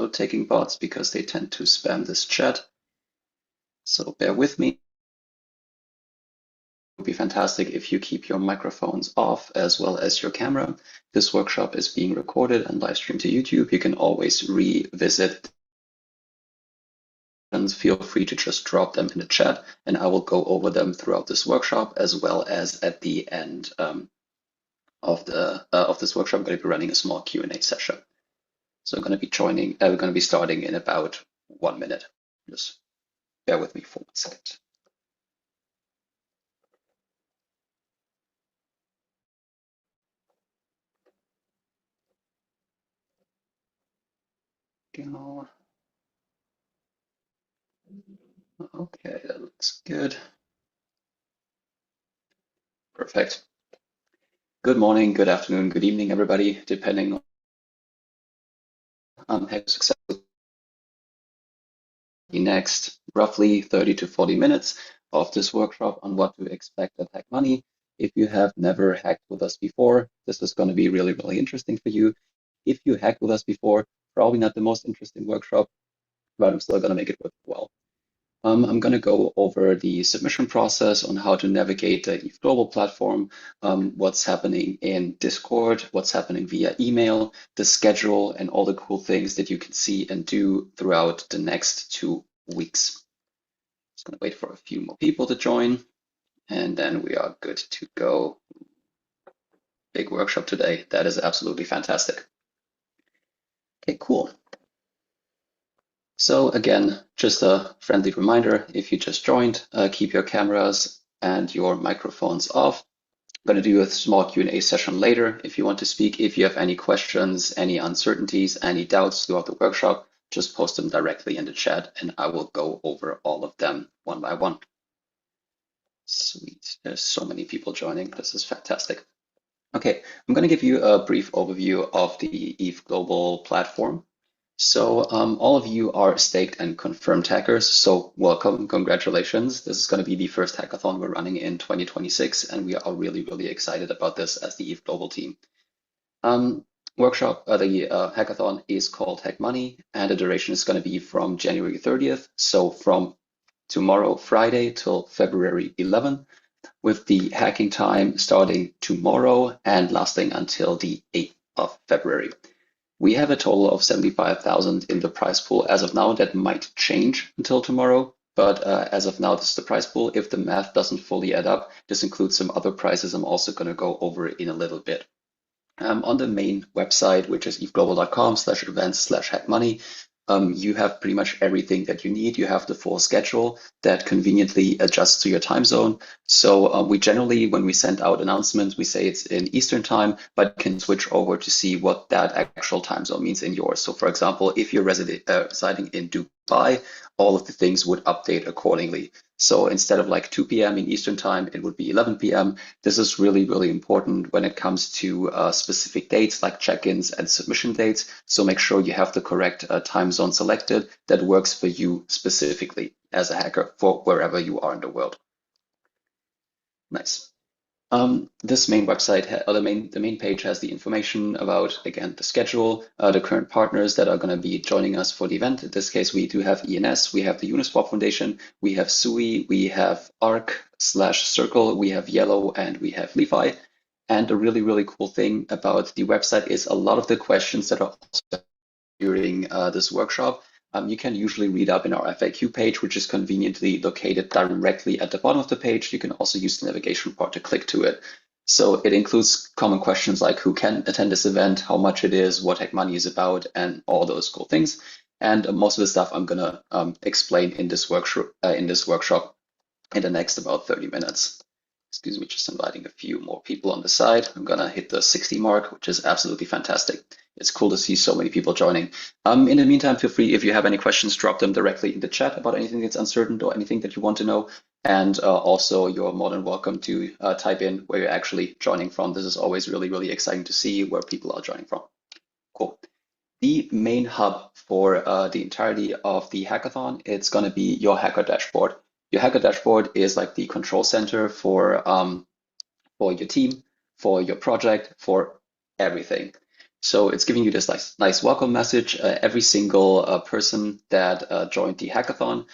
note-taking bots because they tend to spam this chat. So bear with me. It would be fantastic if you keep your microphones off as well as your camera. This workshop is being recorded and live streamed to YouTube. You can always revisit. Feel free to just drop them in the chat and I will go over them throughout this workshop as well as at the end of this workshop. I'm going to be running a small Q&A session. So I'm going to be we're going to be starting in about 1 minute. Just bear with me for 1 second. Go. Okay, that looks good. Perfect. Good morning, good afternoon, good evening, everybody, depending on how successful the next roughly 30 to 40 minutes of this workshop on what to expect at HackMoney. If you have never hacked with us before, this is going to be really, really interesting for you. If you hacked with us before, probably not the most interesting workshop, but I'm still going to make it worthwhile. I'm going to go over the submission process on how to navigate the ETHGlobal platform, what's happening in Discord, what's happening via email, the schedule, and all the cool things that you can see and do throughout the next 2 weeks. Just going to wait for a few more people to join, and then we are good to go. Big workshop today. That is absolutely fantastic. Okay, cool. So again, just a friendly reminder, if you just joined, keep your cameras and your microphones off. I'm going to do a small Q&A session later if you want to speak. If you have any questions, any uncertainties, any doubts throughout the workshop, just post them directly in the chat and I will go over all of them one by one. Sweet, there's so many people joining. This is fantastic. Okay, I'm going to give you a brief overview of the ETHGlobal platform. So all of you are staked and confirmed hackers, so welcome, congratulations. This is going to be the first hackathon we're running in 2026, and we are really, really excited about this as the ETHGlobal team. The hackathon is called HackMoney, and the duration is going to be from January 30th, so from tomorrow, Friday, till February 11th, with the hacking time starting tomorrow and lasting until the 8th of February. We have a total of 75,000 in the prize pool as of now. That might change until tomorrow, but as of now, this is the prize pool. If the math doesn't fully add up, this includes some other prizes I'm also going to go over in a little bit. On the main website, which is ethglobal.com/events/hackmoney, you have pretty much everything that you need. You have the full schedule that conveniently adjusts to your time zone. So we generally, when we send out announcements, we say it's in Eastern time, but you can switch over to see what that actual time zone means in yours. So for example, if you're residing in Dubai, all of the things would update accordingly. So instead of like 2 p.m. in Eastern time, it would be 11 p.m. This is really, really important when it comes to specific dates like check-ins and submission dates. So make sure you have the correct time zone selected that works for you specifically as a hacker for wherever you are in the world. Nice. This main website, or the main page has the information about, again, the schedule, the current partners that are going to be joining us for the event. In this case, we do have ENS, we have the Uniswap Foundation, we have SUI, we have ARC/Circle, we have Yellow, and we have Levi. And a really, really cool thing about the website is a lot of the questions that are also during this workshop, you can usually read up in our FAQ page, which is conveniently located directly at the bottom of the page. You can also use the navigation bar to click to it. So it includes common questions like who can attend this event, how much it is, what HackMoney is about, and all those cool things. And most of the stuff I'm gonna explain in this workshop in the next about 30 minutes. Excuse me, just inviting a few more people on the side. I'm gonna hit the 60 mark, which is absolutely fantastic. It's cool to see so many people joining. In the meantime, feel free, if you have any questions, drop them directly in the chat about anything that's uncertain or anything that you want to know. And also, you're more than welcome to type in where you're actually joining from. This is always really, really exciting to see where people are joining from. Cool. The main hub for the entirety of the hackathon, it's going to be your hacker dashboard. Your hacker dashboard is like the control center for your team, for your project, for everything. So it's giving you this nice welcome message. Every single person that joined the hackathon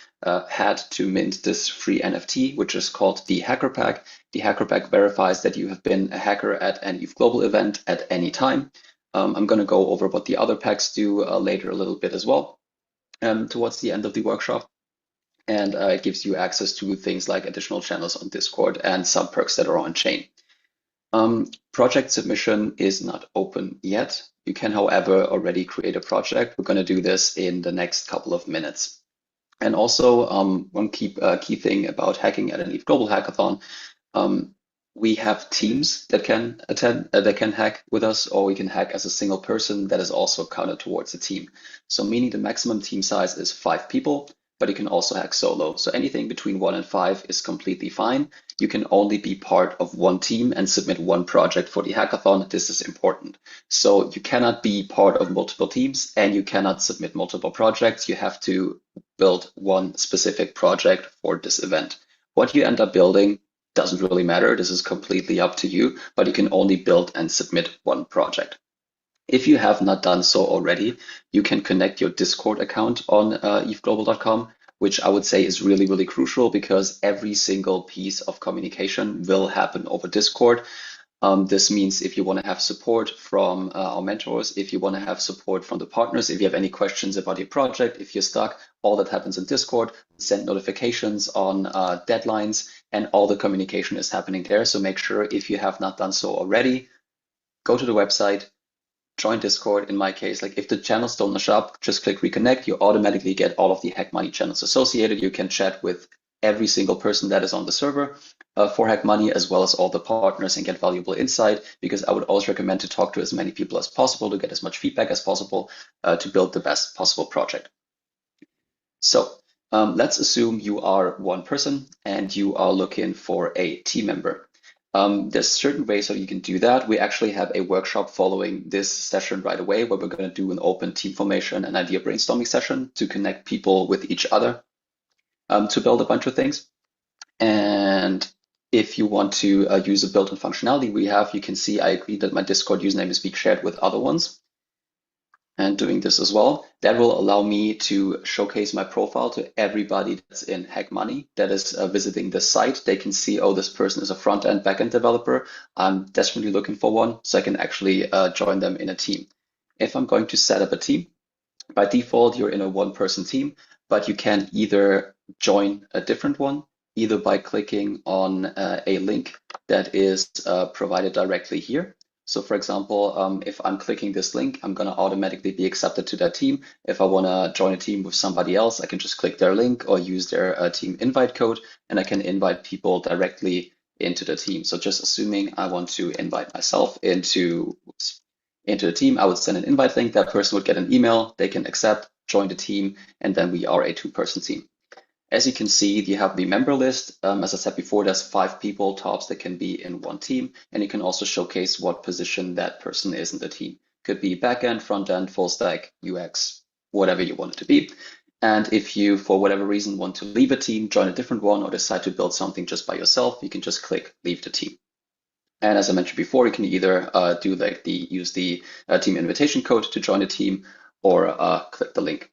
had to mint this free NFT, which is called the Hacker Pack. The Hacker Pack verifies that you have been a hacker at an ETHGlobal event at any time. I'm going to go over what the other packs do later a little bit as well, towards the end of the workshop. And it gives you access to things like additional channels on Discord and some perks that are on chain. Project submission is not open yet. You can, however, already create a project. We're going to do this in the next couple of minutes. And also, one key thing about hacking at an ETHGlobal hackathon, we have teams that can attend, that can hack with us, or we can hack as a single person that is also counted towards a team. So meaning the maximum team size is 5 people, but you can also hack solo. So anything between 1 and 5 is completely fine. You can only be part of one team and submit one project for the hackathon. This is important. So you cannot be part of multiple teams and you cannot submit multiple projects. You have to build one specific project for this event. What you end up building doesn't really matter. This is completely up to you, but you can only build and submit one project. If you have not done so already, you can connect your Discord account on ETHGlobal.com, which I would say is really, really crucial because every single piece of communication will happen over Discord. This means if you want to have support from our mentors, if you want to have support from the partners, if you have any questions about your project, if you're stuck, all that happens in Discord. Send notifications on deadlines, and all the communication is happening there. So make sure if you have not done so already, go to the website, join Discord. In my case, like if the channels don't show up, just click reconnect. You automatically get all of the HackMoney channels associated. You can chat with every single person that is on the server for HackMoney, as well as all the partners, and get valuable insight, because I would always recommend to talk to as many people as possible to get as much feedback as possible to build the best possible project. So let's assume you are one person and you are looking for a team member. There's certain ways how you can do that. We actually have a workshop following this session right away where we're going to do an open team formation and idea brainstorming session to connect people with each other to build a bunch of things. And if you want to use a built-in functionality we have, you can see I agree that my Discord username is being shared with other ones. And doing this as well, that will allow me to showcase my profile to everybody that's in HackMoney that is visiting the site. They can see, oh, this person is a front-end, back-end developer. I'm desperately looking for one, so I can actually join them in a team. If I'm going to set up a team, by default, you're in a one-person team, but you can either join a different one, either by clicking on a link that is provided directly here. So for example, if I'm clicking this link, I'm going to automatically be accepted to that team. If I want to join a team with somebody else, I can just click their link or use their team invite code, and I can invite people directly into the team. So just assuming I want to invite myself into the team, I would send an invite link. That person would get an email, they can accept, join the team, and then we are a 2-person team. As you can see, you have the member list. As I said before, there's 5 people tops that can be in one team, and you can also showcase what position that person is in the team. Could be backend, front end, full stack, UX, whatever you want it to be. And if you, for whatever reason, want to leave a team, join a different one, or decide to build something just by yourself, you can just click leave the team. And as I mentioned before, you can either use the team invitation code to join the team, or click the link.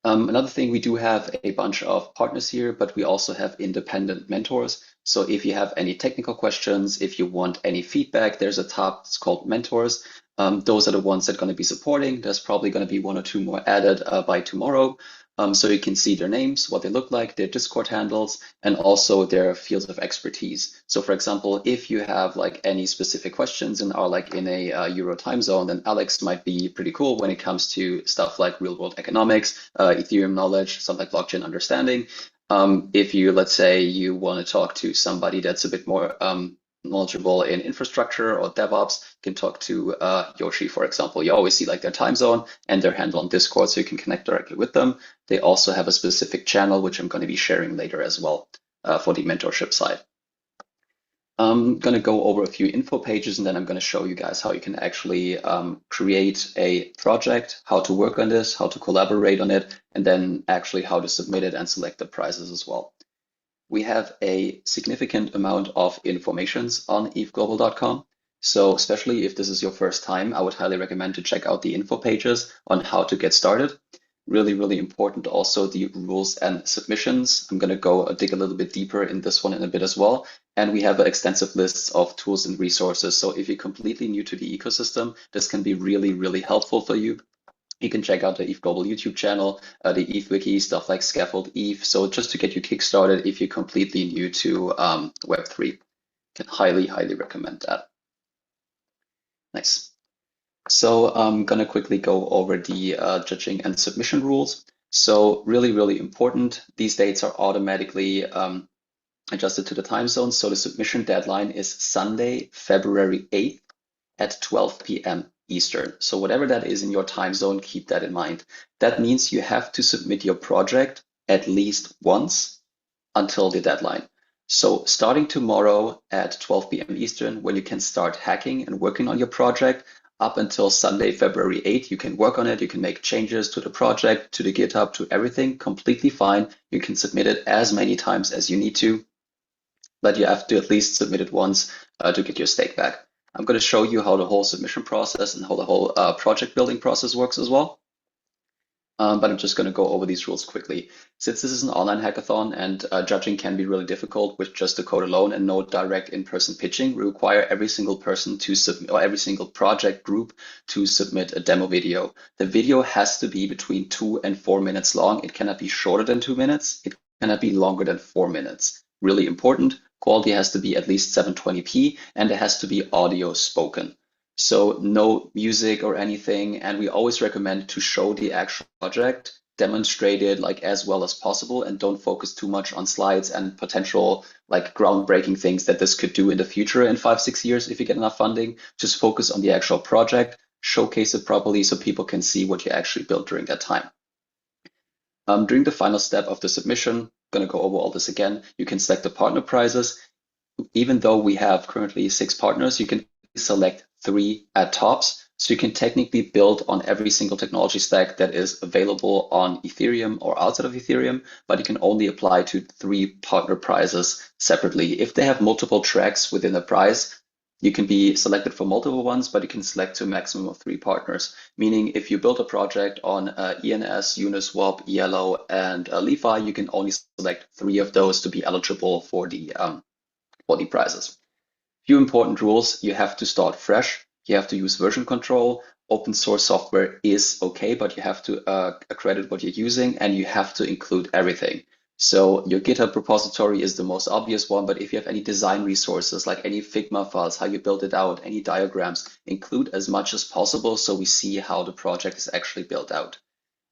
Another thing, we do have a bunch of partners here, but we also have independent mentors. So if you have any technical questions, if you want any feedback, there's a tab, it's called mentors. Those are the ones that are going to be supporting. There's probably going to be 1 or 2 more added by tomorrow. So you can see their names, what they look like, their Discord handles, and also their fields of expertise. So for example, if you have like any specific questions and are like in a Euro time zone, then Alex might be pretty cool when it comes to stuff like real world economics, Ethereum knowledge, something like blockchain understanding. If you, let's say you want to talk to somebody that's a bit more knowledgeable in infrastructure or DevOps, can talk to Yoshi, for example. You always see like their time zone and their handle on Discord, so you can connect directly with them. They also have a specific channel, which I'm going to be sharing later as well for the mentorship side. I'm going to go over a few info pages, and then I'm going to show you guys how you can actually create a project, how to work on this, how to collaborate on it, and then actually how to submit it and select the prizes as well. We have a significant amount of informations on ETHGlobal.com. So especially if this is your first time, I would highly recommend to check out the info pages on how to get started. Really, really important also the rules and submissions. I'm going to go dig a little bit deeper in this one in a bit as well. And we have extensive lists of tools and resources. So if you're completely new to the ecosystem, this can be really, really helpful for you. You can check out the ETHGlobal YouTube channel, the ETH Wiki, stuff like Scaffold ETH. So just to get you kickstarted if you're completely new to Web3, can highly, highly recommend that. Nice. So I'm going to quickly go over the judging and submission rules. So really, really important. These dates are automatically adjusted to the time zone. So the submission deadline is Sunday, February 8th at 12 p.m. Eastern. So whatever that is in your time zone, keep that in mind. That means you have to submit your project at least once until the deadline. So starting tomorrow at 12 p.m. Eastern, when you can start hacking and working on your project, up until Sunday, February 8th, you can work on it. You can make changes to the project, to the GitHub, to everything, completely fine. You can submit it as many times as you need to, but you have to at least submit it once to get your stake back. I'm going to show you how the whole submission process and how the whole project building process works as well. But I'm just going to go over these rules quickly. Since this is an online hackathon and judging can be really difficult with just the code alone and no direct in-person pitching, we require every single person to submit, or every single project group to submit a demo video. The video has to be between 2 and 4 minutes long. It cannot be shorter than 2 minutes. It cannot be longer than 4 minutes. Really important. Quality has to be at least 720p and it has to be audio spoken. So no music or anything. And we always recommend to show the actual project, demonstrate it like as well as possible, and don't focus too much on slides and potential like groundbreaking things that this could do in the future in 5-6 years if you get enough funding. Just focus on the actual project, showcase it properly so people can see what you actually built during that time. During the final step of the submission, I'm going to go over all this again. You can select the partner prizes. Even though we have currently 6 partners, you can select 3 at tops. So you can technically build on every single technology stack that is available on Ethereum or outside of Ethereum, but you can only apply to 3 partner prizes separately. If they have multiple tracks within a prize, you can be selected for multiple ones, but you can select to a maximum of 3 partners. Meaning if you build a project on ENS, Uniswap, ELO, and LeFi, you can only select 3 of those to be eligible for the prizes. Few important rules: you have to start fresh, you have to use version control, open source software is okay, but you have to accredit what you're using, and you have to include everything. So your GitHub repository is the most obvious one, but if you have any design resources, like any Figma files, how you build it out, any diagrams, include as much as possible so we see how the project is actually built out.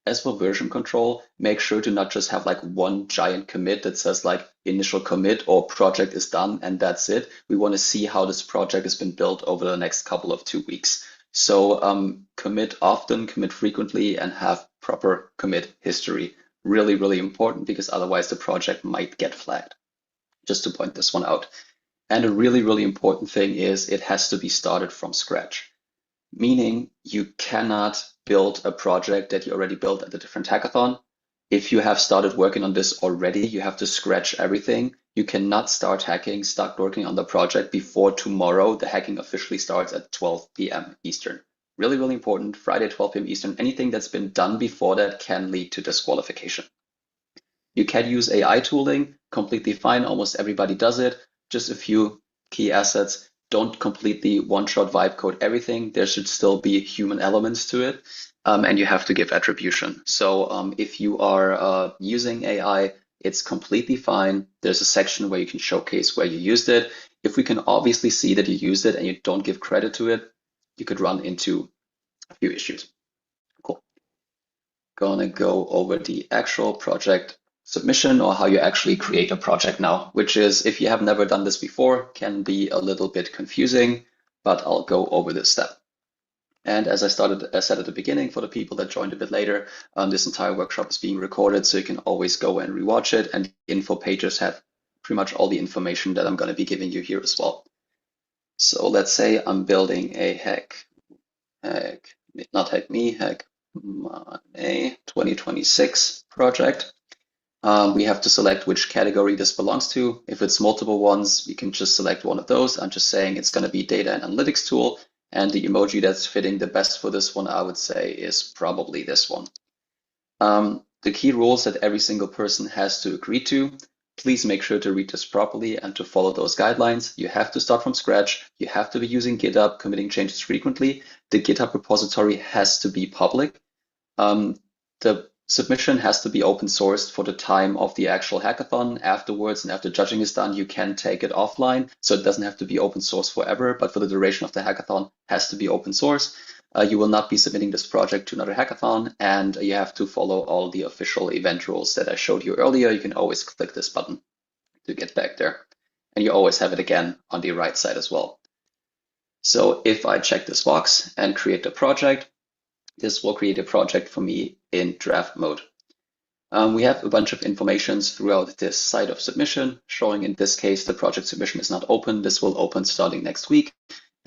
As for version control, make sure to not just have like one giant commit that says like initial commit or project is done and that's it. We want to see how this project has been built over the next couple of 2 weeks. So commit often, commit frequently, and have proper commit history. Really, really important because otherwise the project might get flagged. Just to point this one out. And a really, really important thing is it has to be started from scratch. Meaning you cannot build a project that you already built at a different hackathon. If you have started working on this already, you have to scratch everything. You cannot start hacking, start working on the project before tomorrow. The hacking officially starts at 12 p.m. Eastern. Really, really important. Friday, 12 p.m. Eastern. Anything that's been done before that can lead to disqualification. You can use AI tooling, completely fine. Almost everybody does it. Just a few key assets. Don't completely one-shot vibe code everything. There should still be human elements to it. And you have to give attribution. So if you are using AI, it's completely fine. There's a section where you can showcase where you used it. If we can obviously see that you used it and you don't give credit to it, you could run into a few issues. Cool. Gonna go over the actual project submission or how you actually create a project now, which is, if you have never done this before, can be a little bit confusing, but I'll go over this step. And as I said at the beginning, for the people that joined a bit later, this entire workshop is being recorded, so you can always go and rewatch it. And the info pages have pretty much all the information that I'm going to be giving you here as well. So let's say I'm building a HackMoney 2026 project. We have to select which category this belongs to. If it's multiple ones, we can just select one of those. I'm just saying it's going to be data and analytics tool. And the emoji that's fitting the best for this one, I would say, is probably this one. The key rules that every single person has to agree to. Please make sure to read this properly and to follow those guidelines. You have to start from scratch. You have to be using GitHub, committing changes frequently. The GitHub repository has to be public. The submission has to be open sourced for the time of the actual hackathon. Afterwards, and after judging is done, you can take it offline. So it doesn't have to be open source forever, but for the duration of the hackathon, it has to be open source. You will not be submitting this project to another hackathon, and you have to follow all the official event rules that I showed you earlier. You can always click this button to get back there. And you always have it again on the right side as well. So if I check this box and create a project, this will create a project for me in draft mode. We have a bunch of informations throughout this site of submission, showing in this case the project submission is not open. This will open starting next week.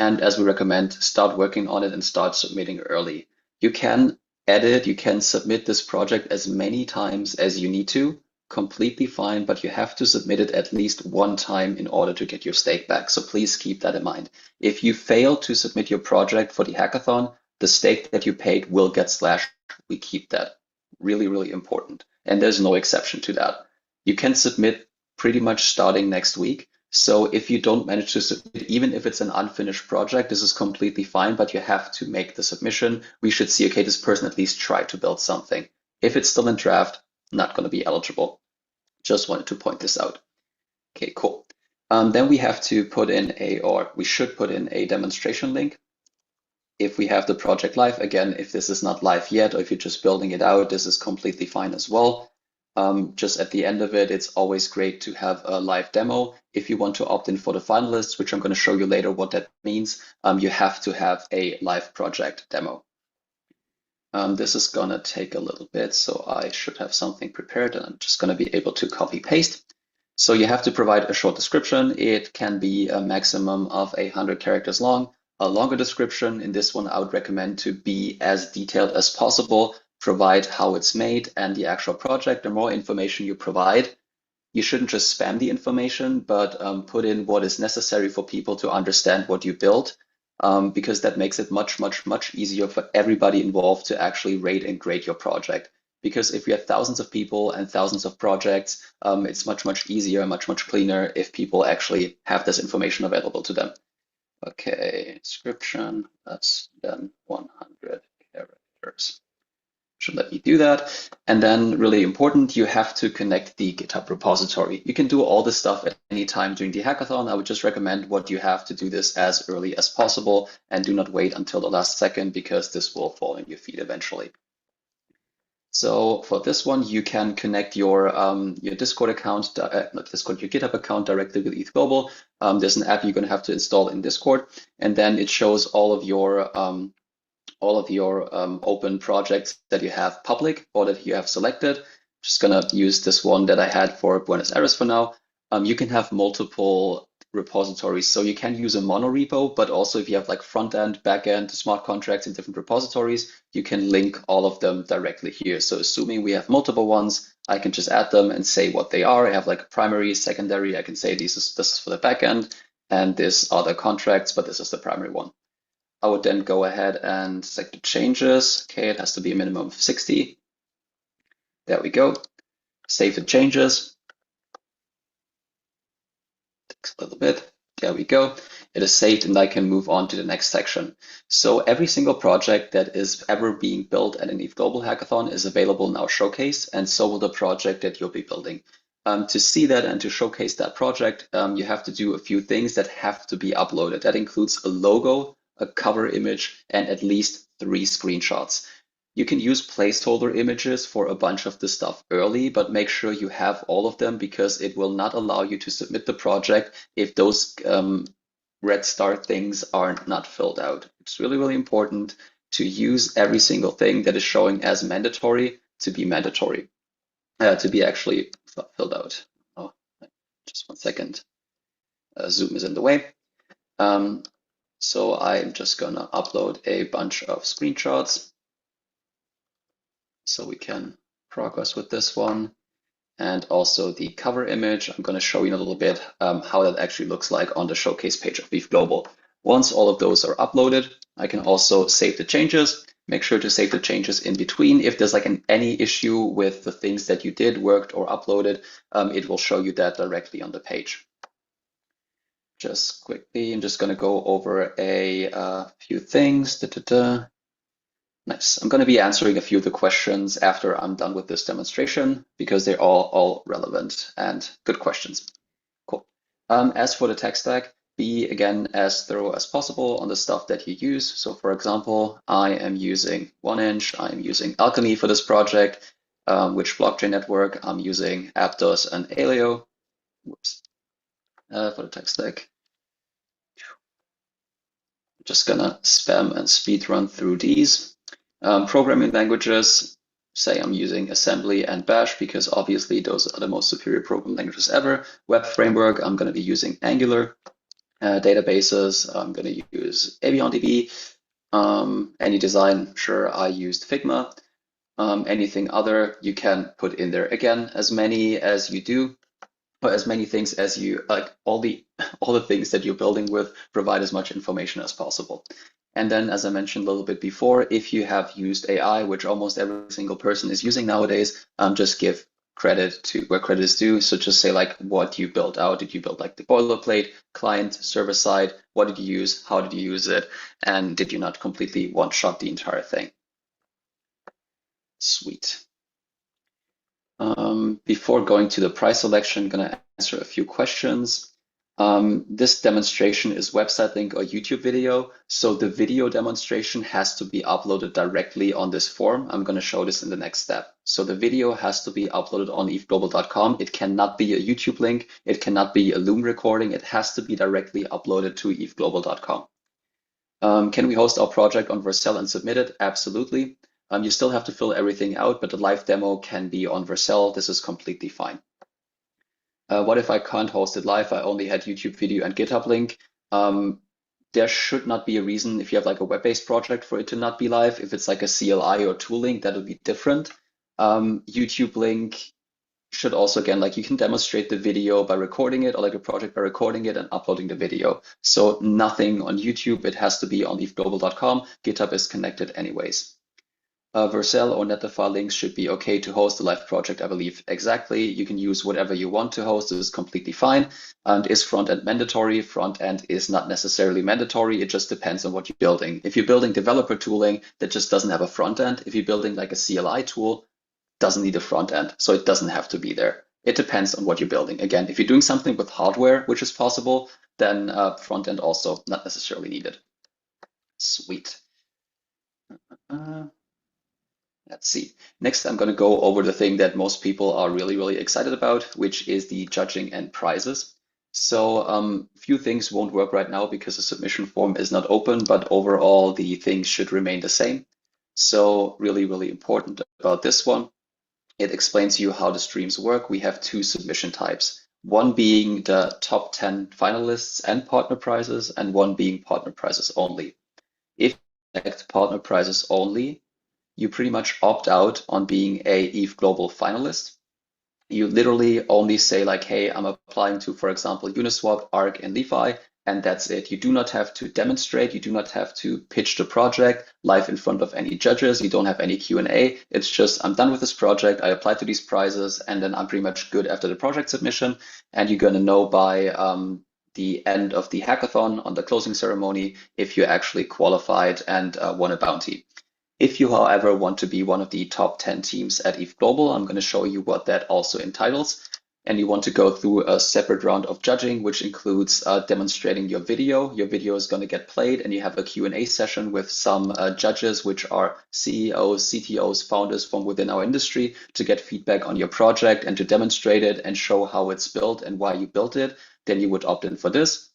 And as we recommend, start working on it and start submitting early. You can edit, you can submit this project as many times as you need to, completely fine, but you have to submit it at least one time in order to get your stake back. So please keep that in mind. If you fail to submit your project for the hackathon, the stake that you paid will get slashed. We keep that. Really, really important. And there's no exception to that. You can submit pretty much starting next week. So if you don't manage to submit, even if it's an unfinished project, this is completely fine, but you have to make the submission. We should see, okay, this person at least tried to build something. If it's still in draft, not going to be eligible. Just wanted to point this out. Okay, cool. Then we have to put in we should put in a demonstration link. If we have the project live, again, if this is not live yet, or if you're just building it out, this is completely fine as well. Just at the end of it, it's always great to have a live demo. If you want to opt in for the finalists, which I'm going to show you later what that means, you have to have a live project demo. This is going to take a little bit, so I should have something prepared, and I'm just going to be able to copy paste. So you have to provide a short description. It can be a maximum of 100 characters long. A longer description, in this one, I would recommend to be as detailed as possible. Provide how it's made and the actual project. The more information you provide, you shouldn't just spam the information, but put in what is necessary for people to understand what you built, because that makes it much, much, much easier for everybody involved to actually rate and grade your project. Because if you have thousands of people and thousands of projects, it's much, much easier, much, much cleaner if people actually have this information available to them. Okay, description, that's then 100 characters. Should let me do that. And then really important, you have to connect the GitHub repository. You can do all this stuff at any time during the hackathon. I would just recommend what you have to do this as early as possible and do not wait until the last second because this will fall in your feed eventually. So for this one, you can connect your Discord account, not Discord, your GitHub account directly with ETHGlobal. There's an app you're going to have to install in Discord, and then it shows all of your open projects that you have public or that you have selected. Just going to use this one that I had for Buenos Aires for now. You can have multiple repositories. So you can use a mono repo, but also if you have like front end, back end, smart contracts in different repositories, you can link all of them directly here. So assuming we have multiple ones, I can just add them and say what they are. I have like a primary, secondary. I can say this is for the back end and this are the contracts, but this is the primary one. I would then go ahead and select the changes. Okay, it has to be a minimum of 60. There we go. Save the changes. Takes a little bit. There we go. It is saved and I can move on to the next section. So every single project that is ever being built at an ETHGlobal hackathon is available now showcase, and so will the project that you'll be building. To see that and to showcase that project, you have to do a few things that have to be uploaded. That includes a logo, a cover image, and at least 3 screenshots. You can use placeholder images for a bunch of the stuff early, but make sure you have all of them because it will not allow you to submit the project if those red star things are not filled out. It's really, really important to use every single thing that is showing as mandatory to be mandatory, to be actually filled out. Oh, just one second. Zoom is in the way. So I'm just gonna upload a bunch of screenshots so we can progress with this one. and also the cover image. I'm going to show you in a little bit how that actually looks like on the showcase page of ETHGlobal. Once all of those are uploaded, I can also save the changes. Make sure to save the changes in between. If there's like any issue with the things that you did, worked, or uploaded, it will show you that directly on the page. Just quickly, I'm just going to go over a few things. Nice. I'm going to be answering a few of the questions after I'm done with this demonstration because they're all relevant and good questions. Cool. As for the tech stack, be again as thorough as possible on the stuff that you use. So for example, I am using 1inch, I'm using Alchemy for this project. Which blockchain network? I'm using Aptos and Aleo. Whoops. For the tech stack. I'm just gonna spam and speed run through these. Programming languages, say I'm using assembly and bash because obviously those are the most superior programming languages ever. Web framework, I'm going to be using Angular. Databases, I'm going to use AvyonDB. Any design, sure, I used Figma. Anything other, you can put in there. Again, as many as you do, or as many things as you like, all the things that you're building with, provide as much information as possible. And then, as I mentioned a little bit before, if you have used AI, which almost every single person is using nowadays, just give credit to where credit is due. So just say like what you built out. Did you build like the boilerplate, client, server side? What did you use? How did you use it? And did you not completely one-shot the entire thing? Sweet. Before going to the price selection, I'm going to answer a few questions. This demonstration is website link or YouTube video. So the video demonstration has to be uploaded directly on this form. I'm going to show this in the next step. So the video has to be uploaded on ethglobal.com. It cannot be a YouTube link. It cannot be a Loom recording. It has to be directly uploaded to ethglobal.com. Can we host our project on Vercel and submit it? Absolutely. You still have to fill everything out, but the live demo can be on Vercel. This is completely fine. What if I can't host it live? I only had YouTube video and GitHub link. There should not be a reason if you have like a web-based project for it to not be live. If it's like a CLI or tool link, that would be different. YouTube link should also, again, like you can demonstrate the video by recording it or like a project by recording it and uploading the video. So nothing on YouTube, it has to be on ethglobal.com. GitHub is connected anyways. Vercel or Netlify links should be okay to host a live project, I believe. Exactly. You can use whatever you want to host. This is completely fine. And is front-end mandatory? Front-end is not necessarily mandatory. It just depends on what you're building. If you're building developer tooling that just doesn't have a front-end, if you're building like a CLI tool, doesn't need a front-end, so it doesn't have to be there. It depends on what you're building. Again, if you're doing something with hardware, which is possible, then front-end also not necessarily needed. Sweet. Let's see. Next, I'm going to go over the thing that most people are really, really excited about, which is the judging and prizes. So few things won't work right now because the submission form is not open, but overall the things should remain the same. So really, really important about this one. It explains to you how the streams work. We have two submission types, one being the top 10 finalists and partner prizes, and one being partner prizes only. If you select partner prizes only, you pretty much opt out on being a ETHGlobal finalist. You literally only say like, hey, I'm applying to, for example, Uniswap, ARC, and LeFi, and that's it. You do not have to demonstrate. You do not have to pitch the project live in front of any judges. You don't have any Q&A. It's just, I'm done with this project. I applied to these prizes, and then I'm pretty much good after the project submission. And you're going to know by the end of the hackathon on the closing ceremony if you actually qualified and won a bounty. If you, however, want to be one of the top 10 teams at ETHGlobal, I'm going to show you what that also entitles. And you want to go through a separate round of judging, which includes demonstrating your video. Your video is going to get played, and you have a Q&A session with some judges, which are CEOs, CTOs, founders from within our industry, to get feedback on your project and to demonstrate it and show how it's built and why you built it. Then you would opt in for this.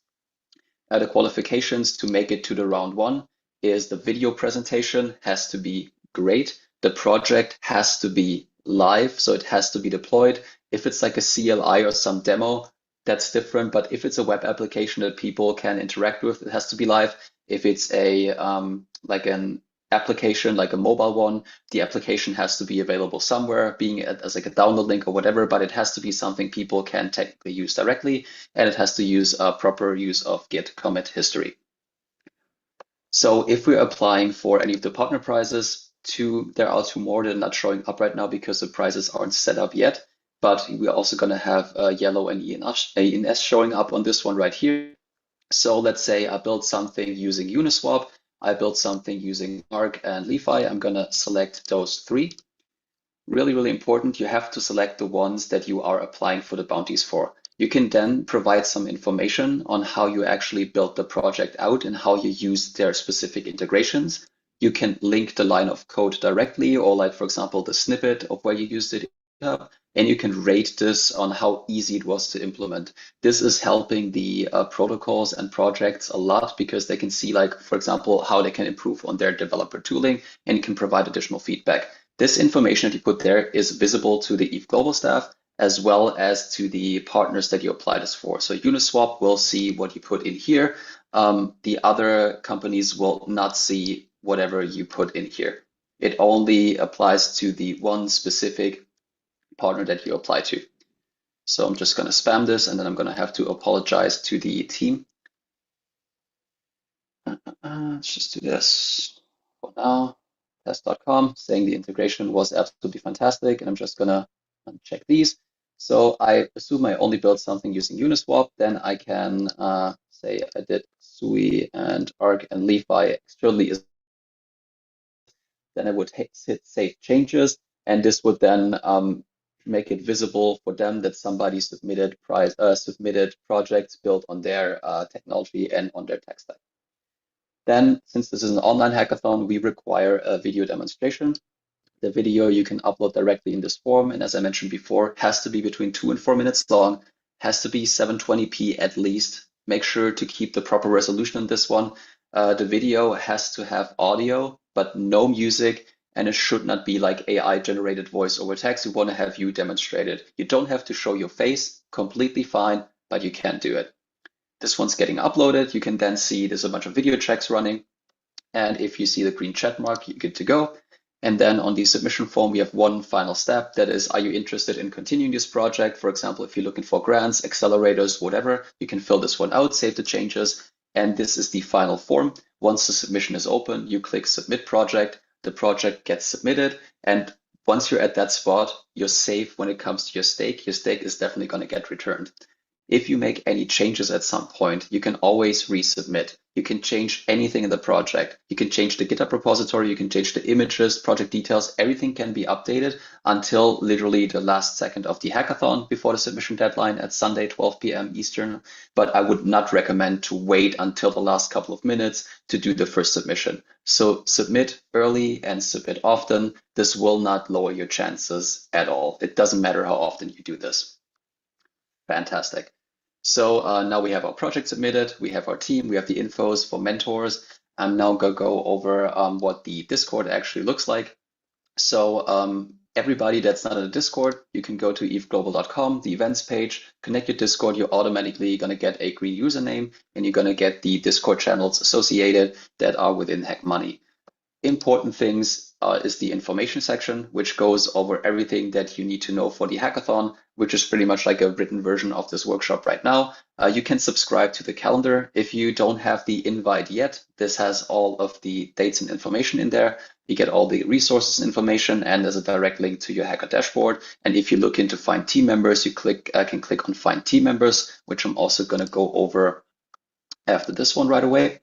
The qualifications to make it to the round one is the video presentation has to be great. The project has to be live, so it has to be deployed. If it's like a CLI or some demo, that's different. But if it's a web application that people can interact with, it has to be live. If it's a like an application, like a mobile one, the application has to be available somewhere, being as like a download link or whatever, but it has to be something people can technically use directly, and it has to use a proper use of Git commit history. So if we're applying for any of the partner prizes, there are two more that are not showing up right now because the prizes aren't set up yet, but we're also going to have yellow and ENS showing up on this one right here. So let's say I built something using Uniswap, I built something using Arc and Lefi. I'm going to select those three. Really, really important, you have to select the ones that you are applying for the bounties for. You can then provide some information on how you actually built the project out and how you use their specific integrations. You can link the line of code directly, or like, for example, the snippet of where you used it, and you can rate this on how easy it was to implement. This is helping the protocols and projects a lot because they can see, like, for example, how they can improve on their developer tooling, and you can provide additional feedback. This information that you put there is visible to the ETHGlobal staff as well as to the partners that you apply this for. So Uniswap will see what you put in here. The other companies will not see whatever you put in here. It only applies to the one specific partner that you apply to. So I'm just going to spam this, and then I'm going to have to apologize to the team. Let's just do this for now. Test.com saying the integration was absolutely fantastic, and I'm just going to uncheck these. So I assume I only built something using Uniswap. Then I can say I did Sui and Arc and Lefi externally. Then I would hit save changes, and this would then make it visible for them that somebody submitted projects built on their technology and on their tech stack. Then, since this is an online hackathon, we require a video demonstration. The video you can upload directly in this form, and as I mentioned before, has to be between 2 and 4 minutes long, has to be 720p at least. Make sure to keep the proper resolution on this one. The video has to have audio, but no music, and it should not be like AI generated voice over text. We want to have you demonstrate it. You don't have to show your face, completely fine, but you can do it. This one's getting uploaded. You can then see there's a bunch of video checks running. And if you see the green check mark, you're good to go. And then on the submission form, we have one final step. That is, are you interested in continuing this project? For example, if you're looking for grants, accelerators, whatever, you can fill this one out, save the changes. And this is the final form. Once the submission is open, you click submit project. The project gets submitted. And once you're at that spot, you're safe when it comes to your stake. Your stake is definitely going to get returned. If you make any changes at some point, you can always resubmit. You can change anything in the project. You can change the GitHub repository, you can change the images, project details, everything can be updated until literally the last second of the hackathon before the submission deadline at Sunday, 12 p.m. Eastern. But I would not recommend to wait until the last couple of minutes to do the first submission. So submit early and submit often. This will not lower your chances at all. It doesn't matter how often you do this. Fantastic. So now we have our project submitted, we have our team, we have the infos for mentors. I'm now going to go over what the Discord actually looks like. So everybody that's not in the Discord, you can go to ETHGlobal.com, the events page, connect your Discord, you're automatically going to get a green username, and you're going to get the Discord channels associated that are within HackMoney. Important things is the information section, which goes over everything that you need to know for the hackathon, which is pretty much like a written version of this workshop right now. You can subscribe to the calendar. If you don't have the invite yet, this has all of the dates and information in there. You get all the resources and information, and there's a direct link to your hacker dashboard. And if you look into find team members, you can click on find team members, which I'm also going to go over after this one right away.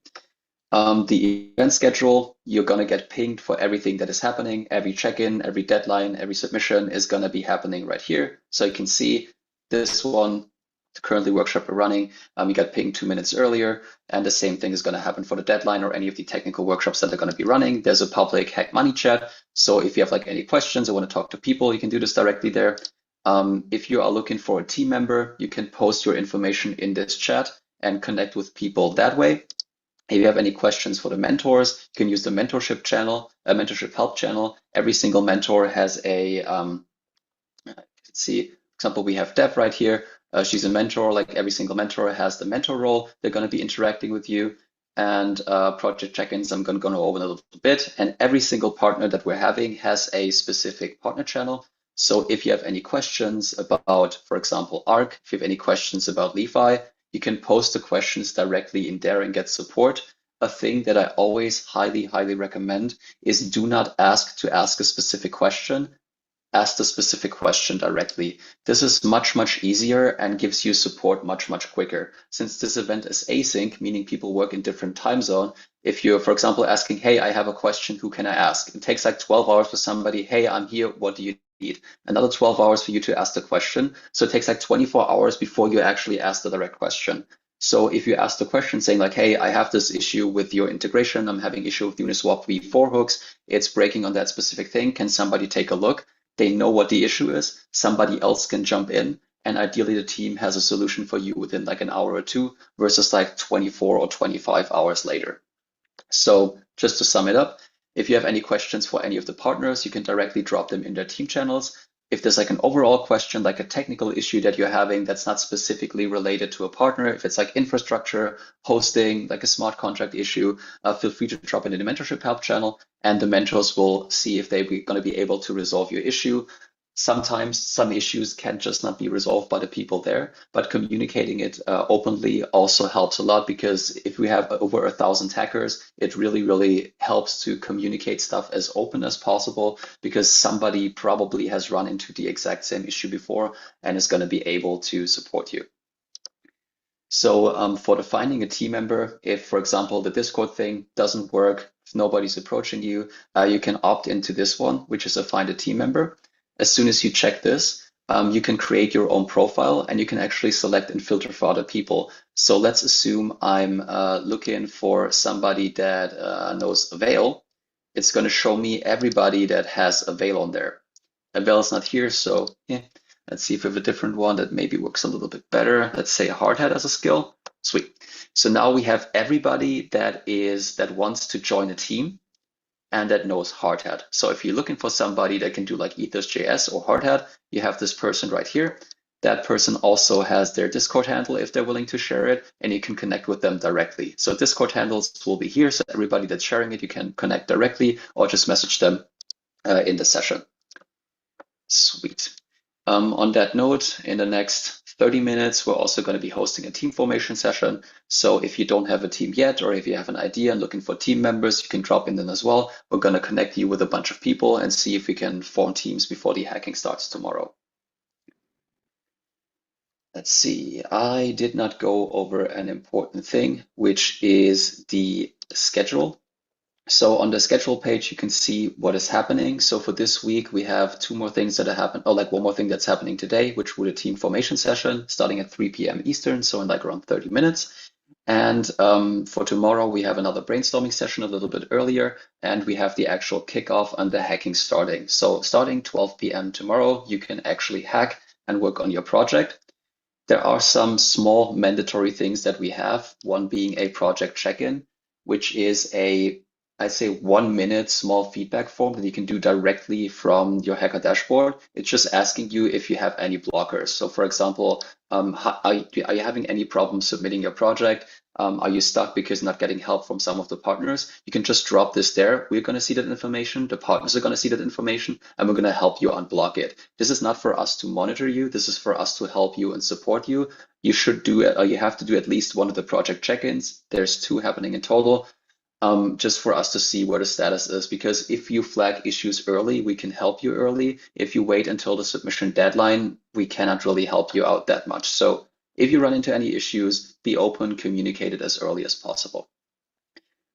The event schedule, you're going to get pinged for everything that is happening. Every check-in, every deadline, every submission is going to be happening right here. So you can see this one, currently workshop we're running, you got pinged 2 minutes earlier, and the same thing is going to happen for the deadline or any of the technical workshops that are going to be running. There's a public HackMoney chat. So if you have like any questions or want to talk to people, you can do this directly there. If you are looking for a team member, you can post your information in this chat and connect with people that way. If you have any questions for the mentors, you can use the mentorship channel, a mentorship help channel. Every single mentor has a, let's see, for example, we have Deb right here. She's a mentor, like every single mentor has the mentor role. They're going to be interacting with you. and project check-ins I'm going to go over in a little bit. And every single partner that we're having has a specific partner channel. So if you have any questions about, for example, ARC, if you have any questions about LeFi, you can post the questions directly in there and get support. A thing that I always highly, highly recommend is do not ask a specific question. Ask the specific question directly. This is much, much easier and gives you support much, much quicker. Since this event is async, meaning people work in different time zone, if you're, for example, asking, hey, I have a question, who can I ask? It takes like 12 hours for somebody, hey, I'm here, what do you need? Another 12 hours for you to ask the question. So it takes like 24 hours before you actually ask the direct question. So if you ask the question saying like, hey, I have this issue with your integration, I'm having issue with Uniswap v4 hooks, it's breaking on that specific thing, can somebody take a look? They know what the issue is, somebody else can jump in, and ideally the team has a solution for you within like an hour or two versus like 24 or 25 hours later. So just to sum it up, if you have any questions for any of the partners, you can directly drop them in their team channels. If there's like an overall question, like a technical issue that you're having that's not specifically related to a partner, if it's like infrastructure, hosting, like a smart contract issue, feel free to drop it in the mentorship help channel, and the mentors will see if they're going to be able to resolve your issue. Sometimes some issues can just not be resolved by the people there, but communicating it openly also helps a lot, because if we have over 1,000 hackers, it really, really helps to communicate stuff as open as possible, because somebody probably has run into the exact same issue before and is going to be able to support you. So for the finding a team member, if, for example, the Discord thing doesn't work, if nobody's approaching you, you can opt into this one, which is a find a team member. As soon as you check this, you can create your own profile and you can actually select and filter for other people. So let's assume I'm looking for somebody that knows Avail. It's going to show me everybody that has Avail on there. Avail is not here, so yeah. Let's see if we have a different one that maybe works a little bit better. Let's say a hard hat as a skill. Sweet. So now we have everybody that wants to join a team and that knows hard hat. So if you're looking for somebody that can do like Ethos.js or hard hat, you have this person right here. That person also has their Discord handle if they're willing to share it, and you can connect with them directly. So Discord handles will be here. So everybody that's sharing it, you can connect directly or just message them in the session. Sweet. On that note, in the next 30 minutes, we're also going to be hosting a team formation session. So if you don't have a team yet, or if you have an idea and looking for team members, you can drop in them as well. We're going to connect you with a bunch of people and see if we can form teams before the hacking starts tomorrow. Let's see, I did not go over an important thing, which is the schedule. So on the schedule page, you can see what is happening. So for this week, we have two more things that are happening, or like one more thing that's happening today, which would a team formation session starting at 3 p.m. Eastern, so in like around 30 minutes. And for tomorrow, we have another brainstorming session a little bit earlier, and we have the actual kickoff and the hacking starting. So starting 12 p.m. tomorrow, you can actually hack and work on your project. There are some small mandatory things that we have, one being a project check-in, which is I'd say 1 minute small feedback form that you can do directly from your Hacker dashboard. It's just asking you if you have any blockers. So for example, are you having any problems submitting your project? Are you stuck because you're not getting help from some of the partners? You can just drop this there. We're going to see that information. The partners are going to see that information, and we're going to help you unblock it. This is not for us to monitor you. This is for us to help you and support you. You should do it, or you have to do at least one of the project check-ins. There's 2 happening in total. Just for us to see where the status is, because if you flag issues early, we can help you early. If you wait until the submission deadline, we cannot really help you out that much. So if you run into any issues, be open, communicate it as early as possible.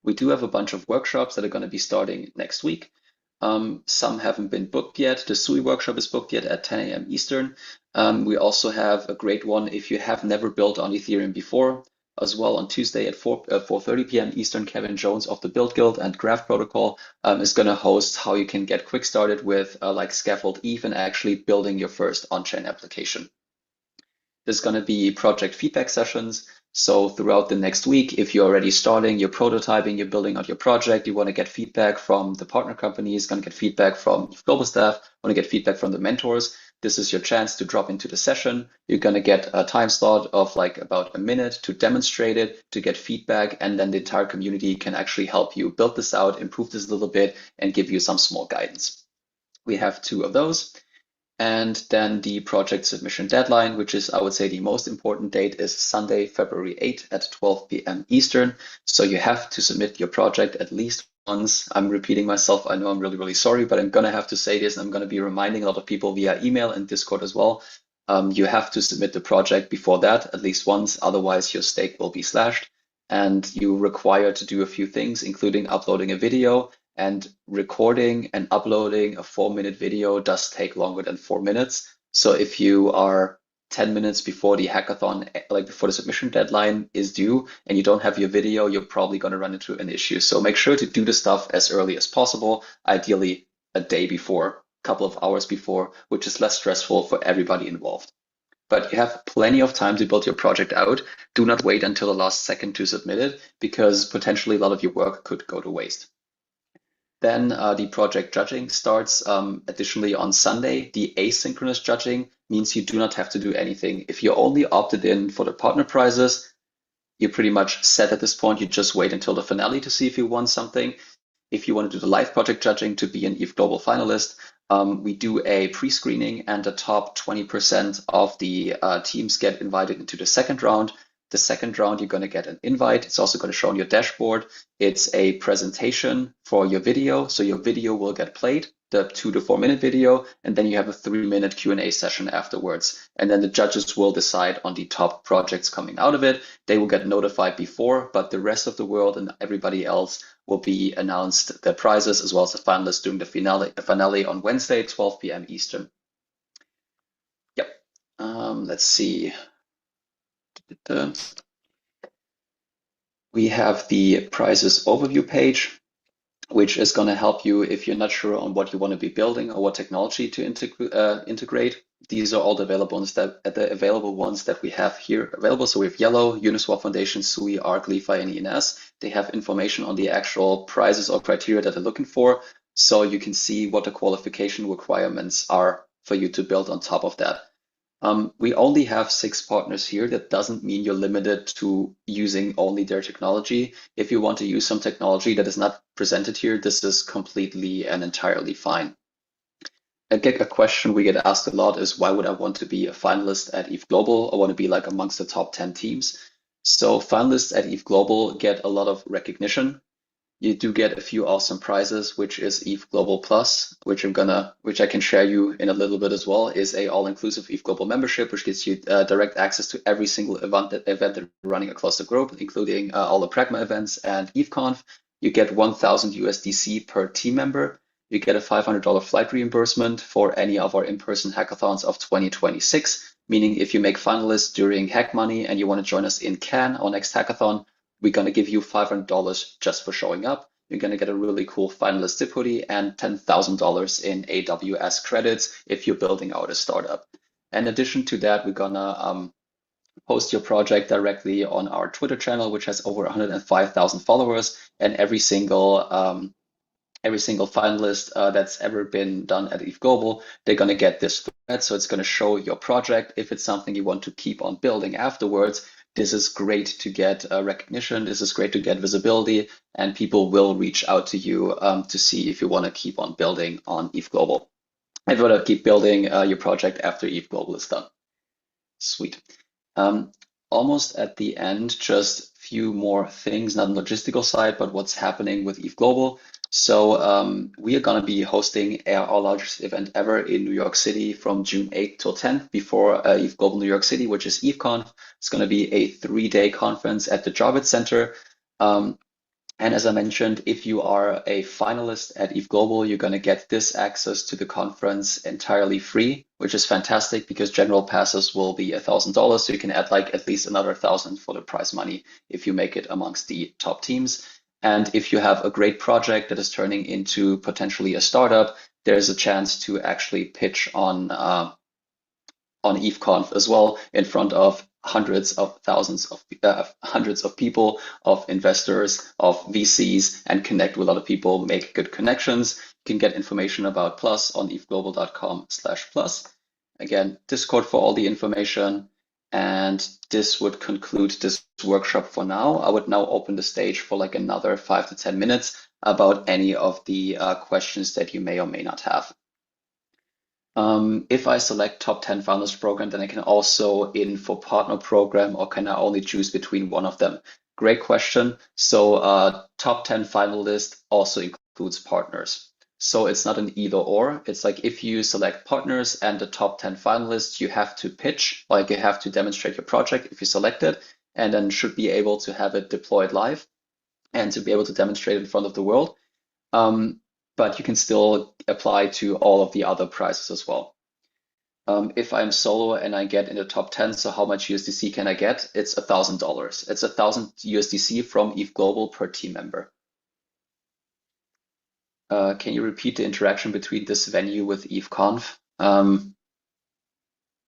We do have a bunch of workshops that are going to be starting next week. Some haven't been booked yet. The SUI workshop is booked yet at 10 a.m. Eastern. We also have a great one if you have never built on Ethereum before. As well on Tuesday at 4:30 p.m. Eastern, Kevin Jones of the Build Guild and Graph Protocol is going to host how you can get quick started with like Scaffold Eve and actually building your first on-chain application. There's going to be project feedback sessions. So throughout the next week, if you're already starting, you're prototyping, you're building out your project, you want to get feedback from the partner companies, going to get feedback from global staff, want to get feedback from the mentors, This is your chance to drop into the session. You're going to get a time slot of like about a minute to demonstrate it, to get feedback, and then the entire community can actually help you build this out, improve this a little bit, and give you some small guidance. We have 2 of those. And then the project submission deadline, which is, I would say, the most important date, is Sunday, February 8th at 12 p.m. Eastern. So you have to submit your project at least once. I'm repeating myself. I know I'm really, really sorry, but I'm going to have to say this. And I'm going to be reminding a lot of people via email and Discord as well. You have to submit the project before that at least once. Otherwise, your stake will be slashed. And you're required to do a few things, including uploading a video. And recording and uploading a 4-minute video does take longer than 4 minutes. So if you are 10 minutes before the hackathon, like before the submission deadline is due, and you don't have your video, you're probably going to run into an issue. So make sure to do the stuff as early as possible, ideally a day before, a couple of hours before, which is less stressful for everybody involved. But you have plenty of time to build your project out. Do not wait until the last second to submit it, because potentially a lot of your work could go to waste. Then the project judging starts additionally on Sunday. The asynchronous judging means you do not have to do anything. If you're only opted in for the partner prizes, you're pretty much set at this point. You just wait until the finale to see if you won something. If you want to do the live project judging to be an ETHGlobal finalist, we do a pre-screening, and the top 20% of the teams get invited into the second round. The second round, you're going to get an invite. It's also going to show on your dashboard. It's a presentation for your video. So your video will get played, the 2 to 4 minute video, and then you have a 3-minute Q&A session afterwards. And then the judges will decide on the top projects coming out of it. They will get notified before, but the rest of the world and everybody else will be announced the prizes as well as the finalists during the finale on Wednesday, 12 p.m. Eastern. Yep. Let's see. We have the prizes overview page, which is going to help you if you're not sure on what you want to be building or what technology to integrate. These are all the available ones that we have here available. So we have Yellow, Uniswap Foundation, SUI, ARC, LeFi, and ENS. They have information on the actual prizes or criteria that they're looking for. So you can see what the qualification requirements are for you to build on top of that. We only have 6 partners here. That doesn't mean you're limited to using only their technology. If you want to use some technology that is not presented here, this is completely and entirely fine. A question we get asked a lot is, why would I want to be a finalist at ETHGlobal? I want to be like amongst the top 10 teams. So finalists at ETHGlobal get a lot of recognition. You do get a few awesome prizes, which is ETHGlobal Plus, which I can share you in a little bit as well, is a all-inclusive ETHGlobal membership, which gives you direct access to every single event that we're running across the globe, including all the Pragma events and ETHConf. You get 1,000 USDC per team member. You get a $500 flight reimbursement for any of our in-person hackathons of 2026, meaning if you make finalists during HackMoney and you want to join us in Cannes, our next hackathon, we're going to give you $500 just for showing up. You're going to get a really cool finalist tip hoodie and $10,000 in AWS credits if you're building out a startup. In addition to that, we're going to post your project directly on our Twitter channel, which has over 105,000 followers, and every single finalist that's ever been done at ETHGlobal, they're going to get this thread. So it's going to show your project. If it's something you want to keep on building afterwards, this is great to get recognition. This is great to get visibility, and people will reach out to you to see if you want to keep on building on ETHGlobal. I'd rather keep building your project after ETHGlobal is done. Sweet. Almost at the end, just a few more things, not on the logistical side, but what's happening with ETHGlobal. So we are going to be hosting our largest event ever in New York City from June 8th till 10th before ETHGlobal New York City, which is ETHConf. It's going to be a 3-day conference at the Javits Center. And as I mentioned, if you are a finalist at ETHGlobal, you're going to get this access to the conference entirely free, which is fantastic because general passes will be $1,000. So you can add like at least another 1,000 for the prize money if you make it amongst the top teams. And if you have a great project that is turning into potentially a startup, there's a chance to actually pitch on ETHConf as well in front of hundreds of people, of investors, of VCs, and connect with a lot of people, make good connections. You can get information about Plus on ethglobal.com/plus. Again, Discord for all the information. And this would conclude this workshop for now. I would now open the stage for like another 5 to 10 minutes about any of the questions that you may or may not have. If I select top 10 finalist program, then I can also in for partner program, or can I only choose between one of them? Great question. So top 10 finalist also includes partners. So it's not an either or. It's like if you select partners and the top 10 finalists, you have to pitch, like you have to demonstrate your project if you select it, and then should be able to have it deployed live and to be able to demonstrate in front of the world. But you can still apply to all of the other prizes as well. If I'm solo and I get in the top 10, so how much USDC can I get? It's $1,000. It's 1,000 USDC from ETHGlobal per team member. Can you repeat the interaction between this venue with ETHConf?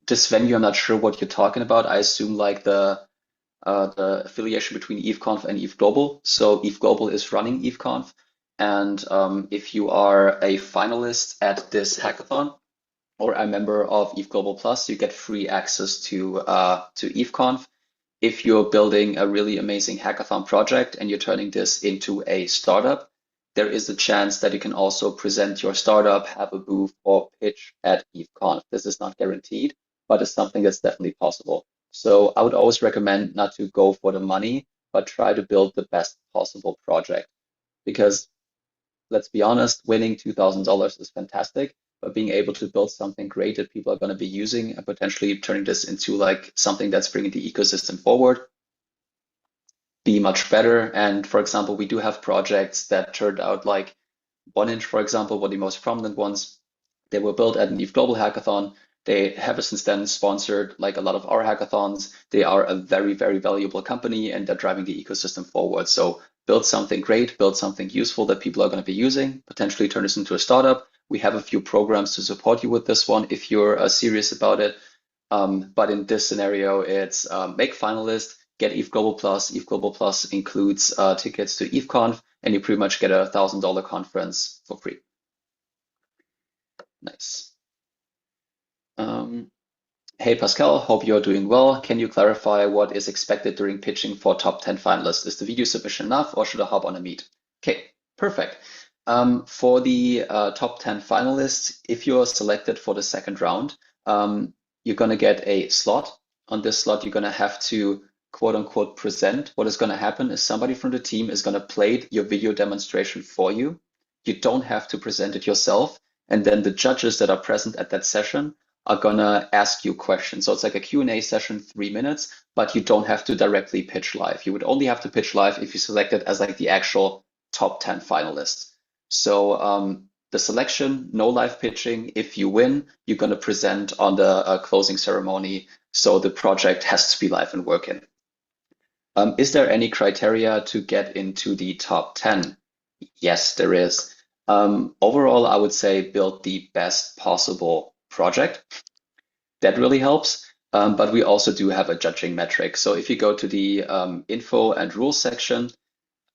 This venue, I'm not sure what you're talking about. I assume like the affiliation between ETHConf and ETHGlobal. So ETHGlobal is running ETHConf. And if you are a finalist at this hackathon or a member of ETHGlobal Plus, you get free access to ETHConf. If you're building a really amazing hackathon project and you're turning this into a startup, there is a chance that you can also present your startup, have a booth, or pitch at ETHConf. This is not guaranteed, but it's something that's definitely possible. So I would always recommend not to go for the money, but try to build the best possible project. Because let's be honest, winning $2,000 is fantastic, but being able to build something great that people are going to be using and potentially turning this into like something that's bringing the ecosystem forward, be much better. And for example, we do have projects that turned out like 1inch, for example, one of the most prominent ones. They were built at an ETHGlobal hackathon. They have since then sponsored like a lot of our hackathons. They are a very, very valuable company and they're driving the ecosystem forward. So build something great, build something useful that people are going to be using, potentially turn this into a startup. We have a few programs to support you with this one if you're serious about it. But in this scenario, it's make finalist, get ETHGlobal Plus. ETHGlobal Plus includes tickets to ETHConf, and you pretty much get a $1,000 conference for free. Nice. Hey Pascal, hope you're doing well. Can you clarify what is expected during pitching for top 10 finalists? Is the video sufficient enough or should I hop on a meet? Okay, perfect. For the top 10 finalists, if you're selected for the second round, you're going to get a slot. On this slot, you're going to have to quote unquote present. What is going to happen is somebody from the team is going to play your video demonstration for you. You don't have to present it yourself. And then the judges that are present at that session are gonna ask you questions. So it's like a Q&A session, 3 minutes, but you don't have to directly pitch live. You would only have to pitch live if you select it as like the actual top 10 finalists. So the selection, no live pitching. If you win, you're gonna present on the closing ceremony. So the project has to be live and working. Is there any criteria to get into the top 10? Yes, there is. Overall, I would say build the best possible project. That really helps. But we also do have a judging metric. So if you go to the info and rules section,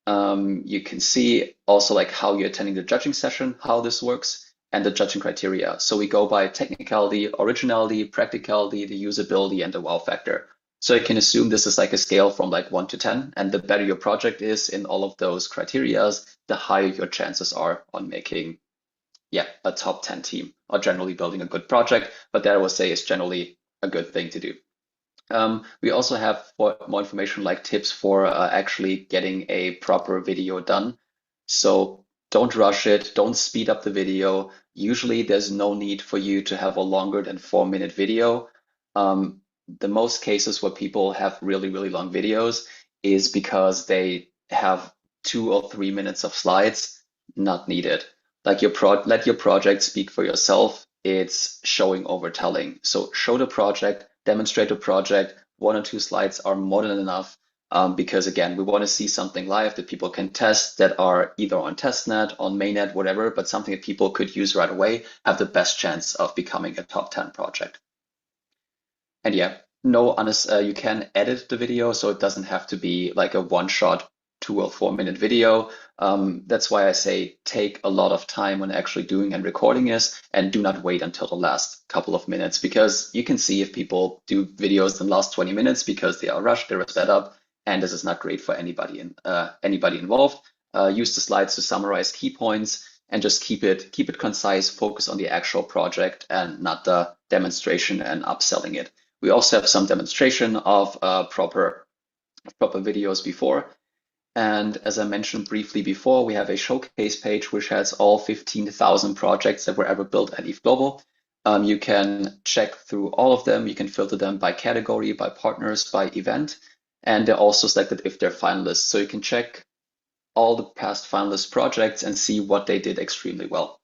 you can see also like how you're attending the judging session, how this works, and the judging criteria. So we go by technicality, originality, practicality, the usability, and the wow factor. So you can assume this is like a scale from like 1 to 10, and the better your project is in all of those criterias, the higher your chances are on making, a top 10 team or generally building a good project. But that I would say is generally a good thing to do. We also have more information like tips for actually getting a proper video done. So don't rush it, don't speed up the video. Usually there's no need for you to have a longer than 4-minute video. The most cases where people have really, really long videos is because they have 2 or 3 minutes of slides, not needed. Like let your project speak for yourself. It's showing over telling. So show the project, demonstrate the project. 1 or 2 slides are more than enough because again, we want to see something live that people can test that are either on testnet, on mainnet, whatever, but something that people could use right away, have the best chance of becoming a top 10 project. And you can edit the video, so it doesn't have to be like a one-shot 2 or 4 minute video. That's why I say take a lot of time when actually doing and recording is, and do not wait until the last couple of minutes, because you can see if people do videos in the last 20 minutes because they are rushed, they're sped up, and this is not great for anybody involved. Use the slides to summarize key points and just keep it concise, focus on the actual project and not the demonstration and upselling it. We also have some demonstration of proper videos before. And as I mentioned briefly before, we have a showcase page which has all 15,000 projects that were ever built at ETHGlobal. You can check through all of them. You can filter them by category, by partners, by event, and they're also selected if they're finalists. So you can check all the past finalist projects and see what they did extremely well.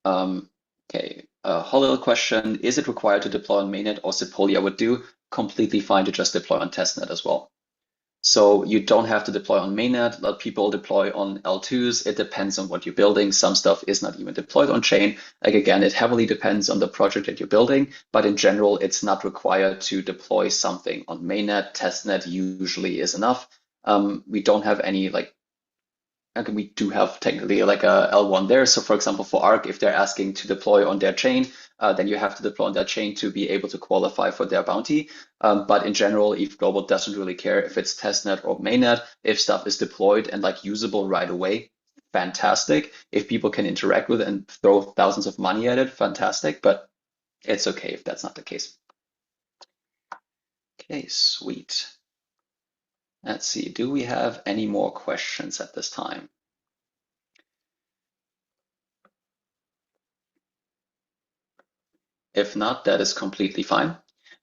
Okay, Holil question, is it required to deploy on mainnet, or Sepolia would do? Completely fine to just deploy on testnet as well. So you don't have to deploy on mainnet. Let people deploy on L2s. It depends on what you're building. Some stuff is not even deployed on chain. Like again, it heavily depends on the project that you're building, but in general, it's not required to deploy something on mainnet. Testnet usually is enough. We don't have any we do have technically like a L1 there. So for example, for ARC, if they're asking to deploy on their chain, then you have to deploy on that chain to be able to qualify for their bounty. But in general, ETHGlobal doesn't really care if it's testnet or mainnet. If stuff is deployed and like usable right away, fantastic. If people can interact with it and throw thousands of money at it, fantastic. But it's okay if that's not the case. Okay, sweet. Let's see, do we have any more questions at this time? If not, that is completely fine.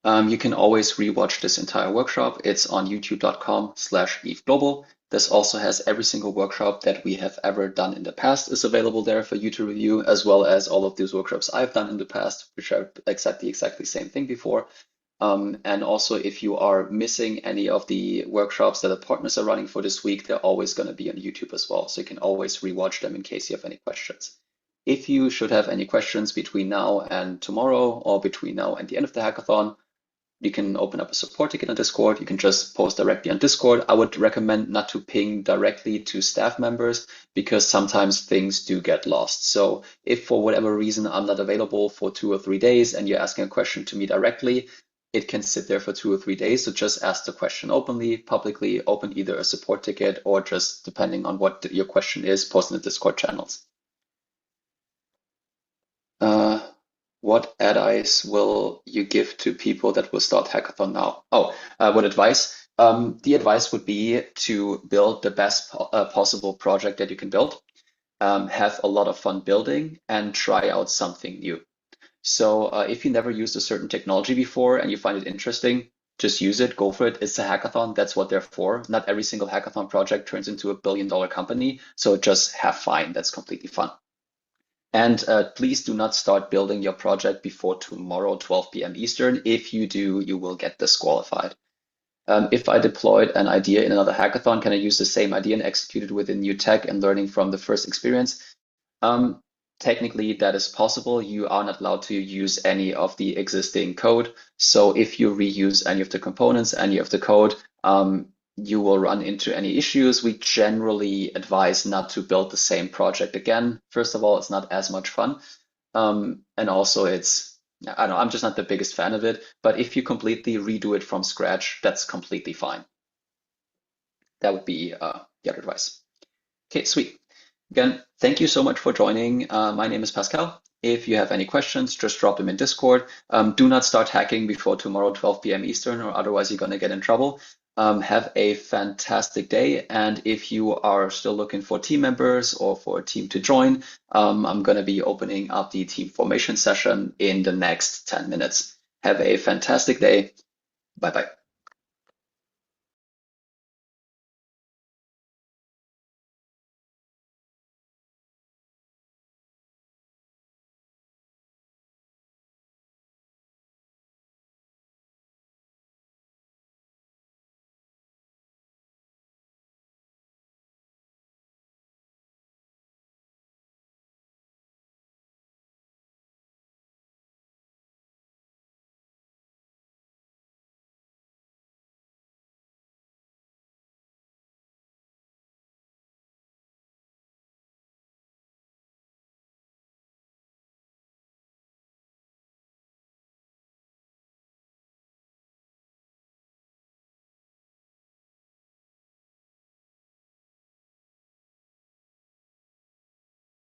You can always rewatch this entire workshop. It's on youtube.com/ETHGlobal. This also has every single workshop that we have ever done in the past is available there for you to review, as well as all of these workshops I've done in the past, which are exactly same thing before. And also, if you are missing any of the workshops that the partners are running for this week, they're always going to be on YouTube as well. So you can always rewatch them in case you have any questions. If you should have any questions between now and tomorrow, or between now and the end of the hackathon, you can open up a support ticket on Discord. You can just post directly on Discord. I would recommend not to ping directly to staff members because sometimes things do get lost. So if for whatever reason I'm not available for 2 or 3 days and you're asking a question to me directly, it can sit there for 2 or 3 days. So just ask the question openly, publicly, open either a support ticket or just depending on what your question is, post in the Discord channels. What advice will you give to people that will start hackathon now? What advice? The advice would be to build the best possible project that you can build, have a lot of fun building, and try out something new. So if you never used a certain technology before and you find it interesting, just use it, go for it. It's a hackathon. That's what they're for. Not every single hackathon project turns into a billion-dollar company. So just have fun. That's completely fun. And please do not start building your project before tomorrow, 12 p.m. Eastern. If you do, you will get disqualified. If I deployed an idea in another hackathon, can I use the same idea and execute it within new tech and learning from the first experience? Technically, that is possible. You are not allowed to use any of the existing code. So if you reuse any of the components, any of the code, you will run into any issues. We generally advise not to build the same project again. First of all, it's not as much fun. And also I don't know, I'm just not the biggest fan of it. But if you completely redo it from scratch, that's completely fine. That would be the other advice. Okay, sweet. Again, thank you so much for joining. My name is Pascal. If you have any questions, just drop them in Discord. Do not start hacking before tomorrow, 12 p.m. Eastern, or otherwise you're going to get in trouble. Have a fantastic day. And if you are still looking for team members or for a team to join, I'm going to be opening up the team formation session in the next 10 minutes. Have a fantastic day. Bye-bye.